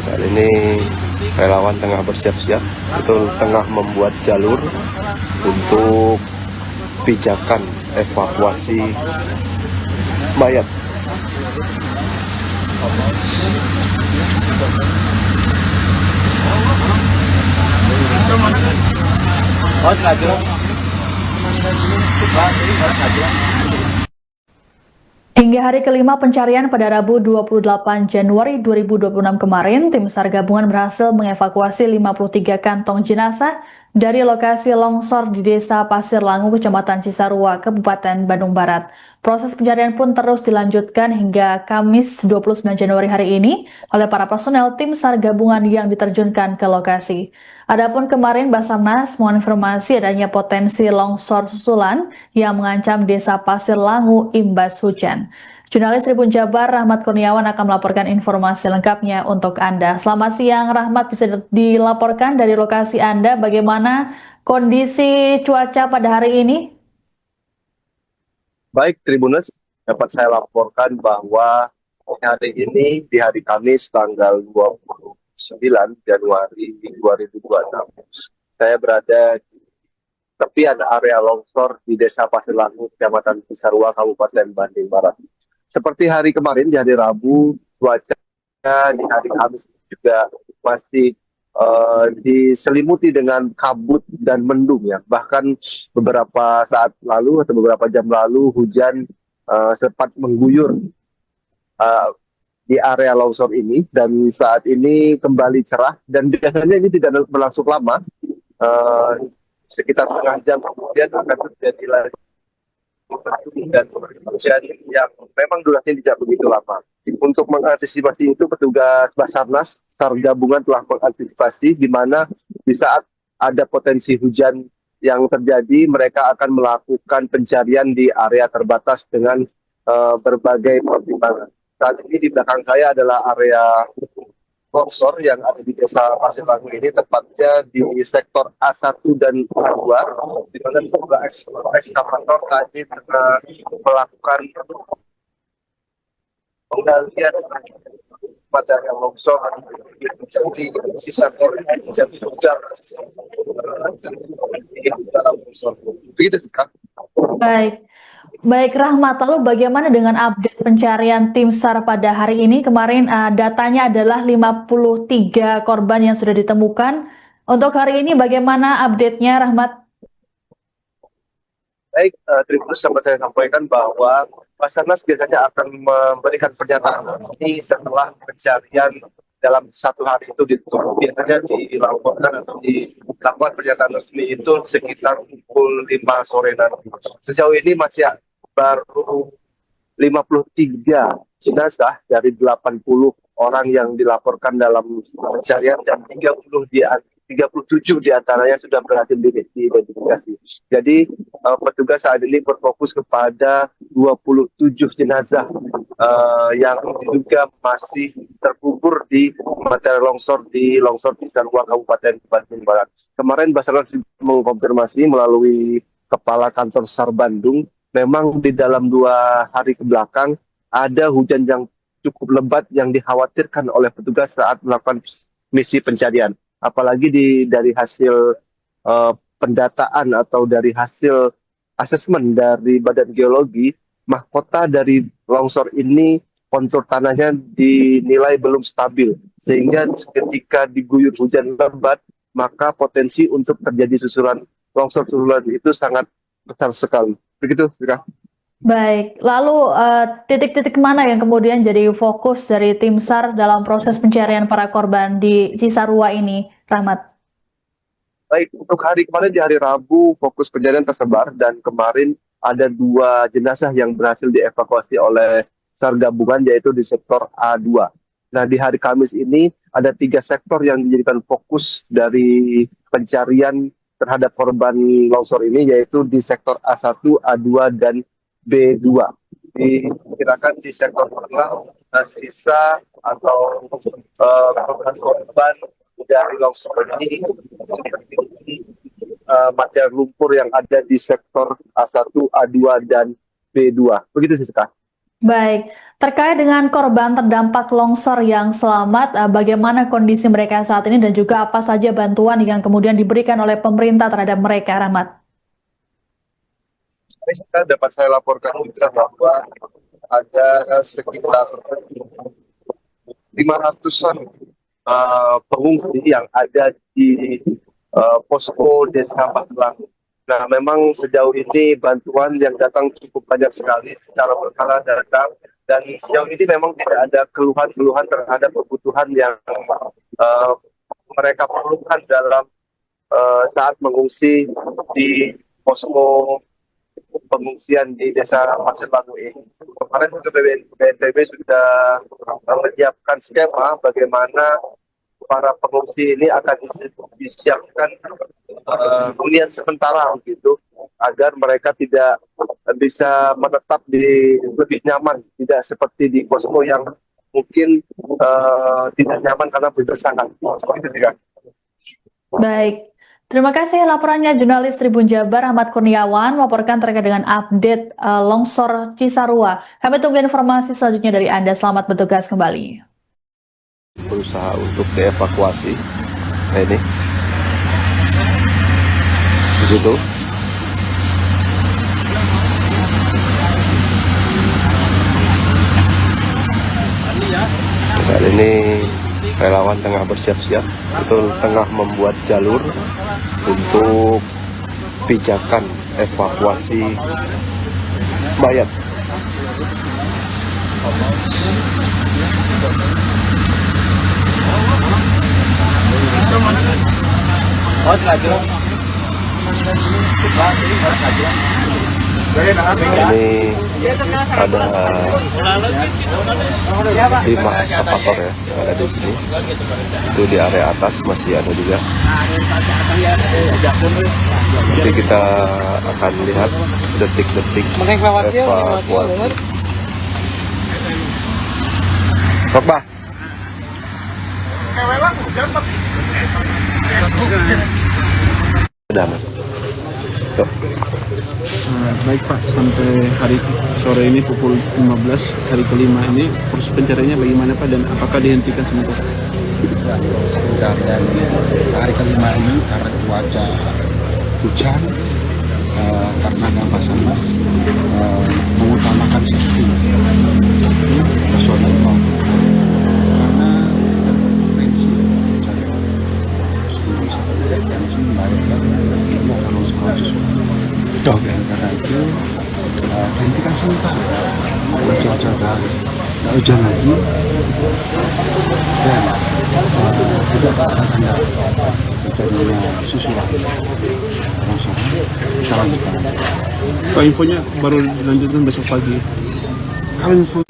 Dan ini relawan tengah bersiap-siap, itu tengah membuat jalur untuk pijakan evakuasi mayat. Hingga hari kelima pencarian pada Rabu 28 Januari 2026 kemarin, tim SAR gabungan berhasil mengevakuasi 53 kantong jenazah dari lokasi longsor di Desa Pasir Langu, Kecamatan Cisarua, Kabupaten Bandung Barat. Proses pencarian pun terus dilanjutkan hingga Kamis 29 Januari hari ini oleh para personel tim SAR gabungan yang diterjunkan ke lokasi. Adapun kemarin Basarnas mengonfirmasi adanya potensi longsor susulan yang mengancam Desa Pasir Langu imbas hujan. Jurnalis Tribun Jabar Rahmat Kurniawan akan melaporkan informasi lengkapnya untuk Anda. Selamat siang Rahmat, bisa dilaporkan dari lokasi Anda bagaimana kondisi cuaca pada hari ini? Baik, Tribuners, dapat saya laporkan bahwa hari ini di hari Kamis tanggal 29 Januari 2026, saya berada di tepian area longsor di Desa Pasir Langu, Kecamatan Cisarua, Kabupaten Bandung Barat. Seperti hari kemarin di hari Rabu, cuaca di hari Kamis juga masih diselimuti dengan kabut dan mendung ya. Bahkan beberapa saat lalu atau beberapa jam lalu hujan sempat mengguyur di area longsor ini, dan saat ini kembali cerah, dan biasanya ini tidak berlangsung lama, sekitar setengah jam kemudian akan terjadi lagi dan hujan yang memang durasinya tidak begitu lama. Untuk mengantisipasi itu, petugas Basarnas SAR gabungan telah mengantisipasi di mana di saat ada potensi hujan yang terjadi, mereka akan melakukan pencarian di area terbatas dengan berbagai pertimbangan. Saat ini di belakang saya adalah area longsor yang ada di Desa Pasir Langu ini, tepatnya di sektor A1 dan A2, di mana kedua ekskavator tadi melakukan penggalian material longsor menjadi sisa korban yang sudah di dalam longsor. Begitu sih, Kak. Baik Rahmat, lalu bagaimana dengan update pencarian tim SAR pada hari ini? Kemarin datanya adalah 53 korban yang sudah ditemukan. Untuk hari ini bagaimana update-nya Rahmat? Baik, Tribunus, dapat saya sampaikan bahwa Basarnas biasanya akan memberikan pernyataan ini setelah pencarian dalam satu hari itu ditutup. Biasanya dilaporkan atau dilakukan pernyataan resmi itu sekitar pukul 5 sore nanti. Sejauh ini masih baru 53 jenazah dari 80 orang yang dilaporkan dalam pencarian, dan 37 diantaranya sudah berhasil diidentifikasi. Jadi petugas saat ini berfokus kepada 27 jenazah yang diduga masih terkubur di material longsor di Cisarua, Kabupaten Bandung Barat. Kemarin Basarnas mengkonfirmasi melalui Kepala Kantor SAR Bandung, memang di dalam 2 hari kebelakang ada hujan yang cukup lebat yang dikhawatirkan oleh petugas saat melakukan misi pencarian. Apalagi dari hasil pendataan atau dari hasil asesmen dari Badan Geologi, mahkota dari longsor ini kontur tanahnya dinilai belum stabil, sehingga ketika diguyur hujan lebat, maka potensi untuk terjadi longsor susulan itu sangat besar sekali. Begitu, Vira. Baik, lalu titik-titik mana yang kemudian jadi fokus dari tim SAR dalam proses pencarian para korban di Cisarua ini, Rahmat? Baik, untuk hari kemarin di hari Rabu fokus pencarian tersebar, dan kemarin ada 2 jenazah yang berhasil dievakuasi oleh SAR gabungan, yaitu di sektor A2. Nah, di hari Kamis ini ada 3 sektor yang dijadikan fokus dari pencarian terhadap korban longsor ini, yaitu di sektor A1, A2, dan B2. Diperkirakan di sektor tengah sisa atau korban dari longsor ini material lumpur yang ada di sektor A1, A2, dan B2. Begitu sih, Kak. Baik, terkait dengan korban terdampak longsor yang selamat, bagaimana kondisi mereka saat ini dan juga apa saja bantuan yang kemudian diberikan oleh pemerintah terhadap mereka, Rahmat? Dapat saya laporkan juga bahwa ada sekitar 500-an pengungsi yang ada di posko Desa Bagelang. Nah, memang sejauh ini bantuan yang datang cukup banyak sekali secara berkala datang, dan sejauh ini memang tidak ada keluhan-keluhan terhadap kebutuhan yang uh, mereka perlukan dalam saat mengungsi di posko pengungsian di Desa Pasir Lagu ini. Kemarin juga BNPB sudah menyiapkan skema bagaimana para pengungsi ini akan disiapkan hunian sementara gitu, agar mereka tidak bisa menetap di lebih nyaman, tidak seperti di posko yang mungkin tidak nyaman karena berdesakan. Itu juga. Baik, terima kasih laporannya jurnalis Tribun Jabar Ahmad Kurniawan melaporkan terkait dengan update longsor Cisarua. Kami tunggu informasi selanjutnya dari Anda. Selamat bertugas kembali. Berusaha untuk dievakuasi. Nah ini di situ. Saat ini relawan tengah bersiap-siap, betul tengah membuat jalur untuk pijakan evakuasi mayat. Ini ada 5 eskavator ya yang ada di sini. Itu di area atas masih ada juga. Nanti kita akan lihat detik-detik evakuasi. Pogba. Damai. Baik Pak, sampai hari sore ini pukul 15 hari kelima ini proses pencariannya bagaimana Pak, dan apakah dihentikan sementara? Dan hari kelima ini karena cuaca hujan, karena ada Basarnas mengutamakan safety personel karena tensi tensi melahirkan kalau sekolah. Karena itu hentikan sementara, cuaca tak hujan lagi, dan tidak akan ada terjadinya susulan longsoran. Kita lanjutkan. Pak, infonya baru dilanjutkan besok pagi. Kalau info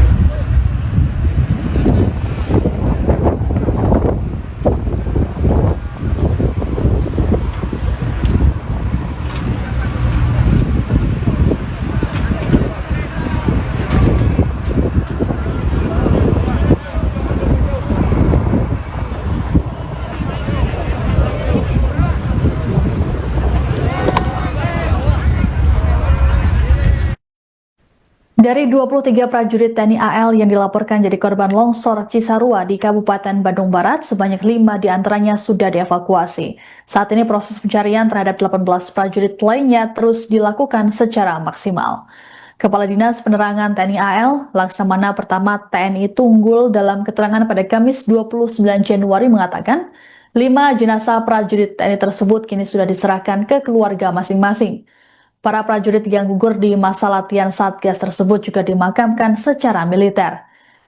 Dari 23 prajurit TNI AL yang dilaporkan jadi korban longsor Cisarua di Kabupaten Bandung Barat, sebanyak 5 diantaranya sudah dievakuasi. Saat ini proses pencarian terhadap 18 prajurit lainnya terus dilakukan secara maksimal. Kepala Dinas Penerangan TNI AL, Laksamana Pertama TNI Tunggul dalam keterangan pada Kamis 29 Januari mengatakan, 5 jenazah prajurit TNI tersebut kini sudah diserahkan ke keluarga masing-masing. Para prajurit yang gugur di masa latihan Satgas tersebut juga dimakamkan secara militer.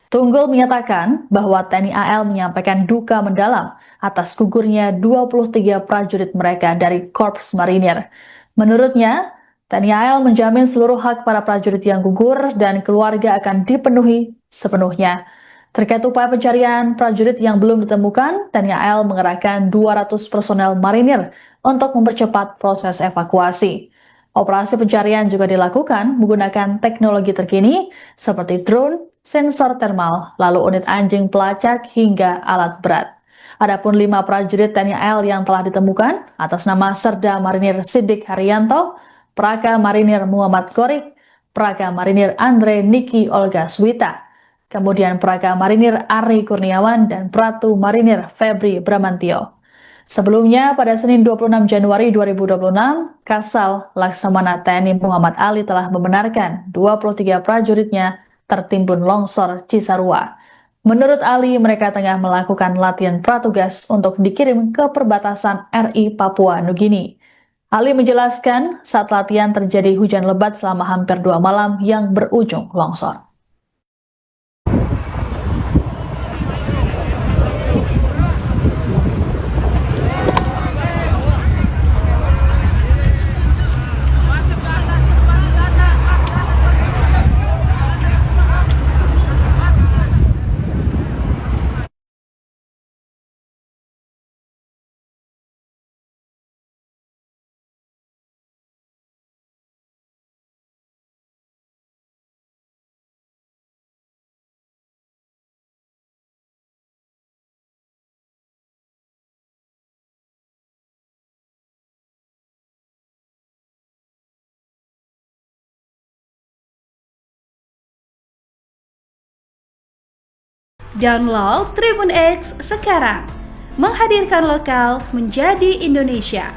Tunggul menyatakan bahwa TNI AL menyampaikan duka mendalam atas gugurnya 23 prajurit mereka dari Korps Marinir. Menurutnya, TNI AL menjamin seluruh hak para prajurit yang gugur dan keluarga akan dipenuhi sepenuhnya. Terkait upaya pencarian prajurit yang belum ditemukan, TNI AL mengerahkan 200 personel marinir untuk mempercepat proses evakuasi. Operasi pencarian juga dilakukan menggunakan teknologi terkini seperti drone, sensor thermal, lalu unit anjing pelacak hingga alat berat. Adapun 5 prajurit TNI AL yang telah ditemukan atas nama Serda Marinir Sidik Haryanto, Praka Marinir Muhammad Gorik, Praga Marinir Andre Niki Olga Swita, kemudian Praga Marinir Ari Kurniawan, dan Pratu Marinir Febri Bramantio. Sebelumnya, pada Senin 26 Januari 2026, Kasal Laksamana TNI Muhammad Ali telah membenarkan 23 prajuritnya tertimbun longsor Cisarua. Menurut Ali, mereka tengah melakukan latihan pratugas untuk dikirim ke perbatasan RI Papua Nugini. Ali menjelaskan, saat latihan terjadi hujan lebat selama hampir 2 malam yang berujung longsor. Download Tribun X sekarang, menghadirkan lokal menjadi Indonesia.